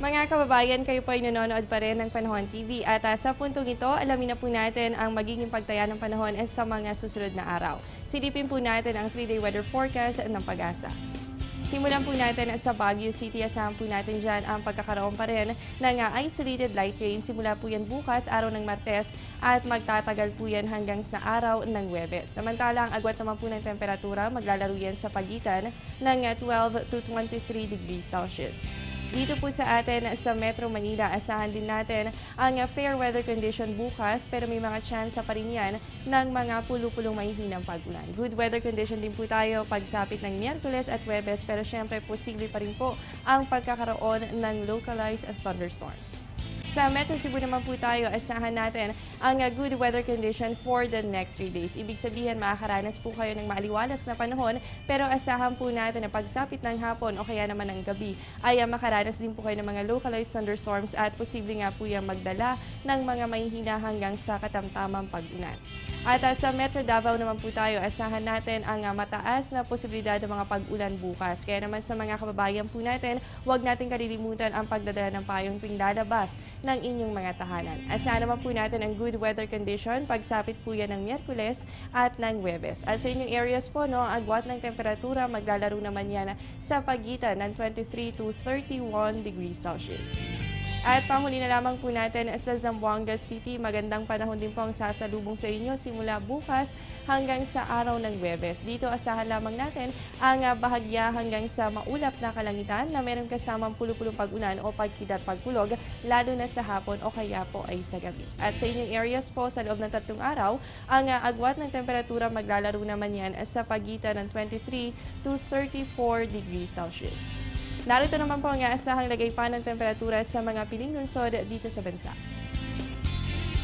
Mga kababayan, kayo po ay nanonood pa rin ng Panahon TV at sa puntong ito, alamin na po natin ang magiging pagtaya ng panahon sa mga susunod na araw. Silipin po natin ang 3-day weather forecast ng Pag-asa. Simulan po natin sa Baguio City. Asahan po natin dyan ang pagkakaroon pa rin ng isolated light rain. Simula po yan bukas, araw ng Martes, at magtatagal po yan hanggang sa araw ng Huwebes. Samantala, ang agwat naman po ng temperatura, maglalaro yan sa pagitan ng 12 to 23 degrees Celsius. Dito po sa atin sa Metro Manila, asahan din natin ang fair weather condition bukas pero may mga chance pa rin yan ng mga pulo-pulong mahihinang pag-ulan. Good weather condition din po tayo pagsapit ng Miyerkules at Huwebes pero syempre posible pa rin po ang pagkakaroon ng localized thunderstorms. Sa Metro Cebu naman po tayo, asahan natin ang good weather condition for the next 3 days. Ibig sabihin, makakaranas po kayo ng maaliwalas na panahon, pero asahan po natin na pagsapit ng hapon o kaya naman ng gabi ay makaranas din po kayo ng mga localized thunderstorms at posible nga po yung magdala ng mga mahihina hanggang sa katamtamang pag-ulan. At sa Metro Davao naman po tayo, asahan natin ang mataas na posibilidad ng mga pag-ulan bukas. Kaya naman sa mga kababayan po natin, huwag natin kalilimutan ang pagdadala ng payong tuwing lalabas ng inyong mga tahanan. Asahan naman po natin ang good weather condition pagsapit po yan ng Miyerkules at ng Huwebes. At sa inyong areas po, ang agwat ng temperatura maglalaro naman yan sa pagitan ng 23 to 31 degrees Celsius. At panghuli na lamang po natin sa Zamboanga City, magandang panahon din po ang sasalubong sa inyo simula bukas hanggang sa araw ng Huwebes. Dito asahan lamang natin ang bahagya hanggang sa maulap na kalangitan na meron kasamang pulo-pulong pag-ulan o pagkidat-pagkulog lalo na sa hapon o kaya po ay sa gabi. At sa inyong areas po sa loob ng 3 araw, ang agwat ng temperatura maglalaro naman yan sa pagitan ng 23 to 34 degrees Celsius. Narito naman po ang aasahang lagay pa ng temperatura sa mga piling lungsod dito sa bansa.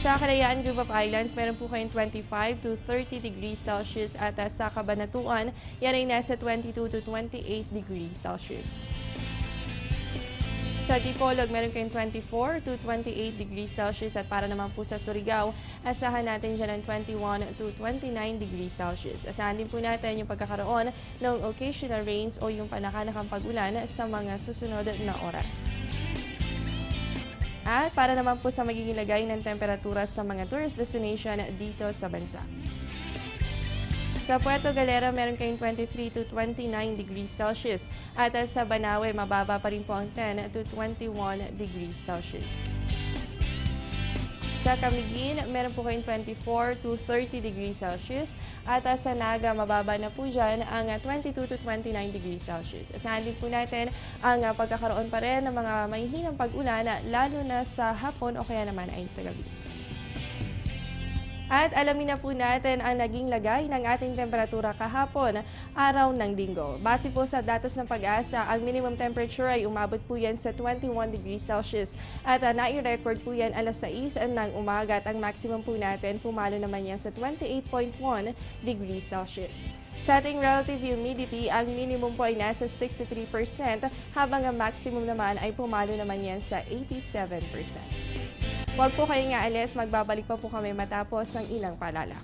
Sa Kalayaan Group of Islands, meron po kayong 25 to 30 degrees Celsius at sa Cabanatuan, yan ay nasa 22 to 28 degrees Celsius. Sa Dipolog, meron kayong 24 to 28 degrees Celsius at para naman po sa Surigao, asahan natin dyan ng 21 to 29 degrees Celsius. Asahan din po natin yung pagkakaroon ng occasional rains o yung panakanakang pag-ulan sa mga susunod na oras. At para naman po sa magiging lagay ng temperatura sa mga tourist destination dito sa bansa. Sa Puerto Galera, meron kayong 23 to 29 degrees Celsius. At sa Banawe, mababa pa rin po ang 10 to 21 degrees Celsius. Sa Camiguin, meron po kayong 24 to 30 degrees Celsius. At sa Naga, mababa na po dyan ang 22 to 29 degrees Celsius. Asahan din po natin ang pagkakaroon pa rin ng mga mahihinang pag-ulan, lalo na sa hapon o kaya naman ay sa gabi. At alamin na po natin ang naging lagay ng ating temperatura kahapon, araw ng Linggo. Base po sa datos ng Pag-asa, ang minimum temperature ay umabot po yan sa 21 degrees Celsius. At nai-record po yan alas 6 ng umaga at ang maximum po natin pumalo naman yan sa 28.1 degrees Celsius. Sa ating relative humidity, ang minimum po ay nasa 63% habang ang maximum naman ay pumalo naman yan sa 87%. Huwag po kayong aalis, magbabalik pa po kami matapos ng ilang paalala.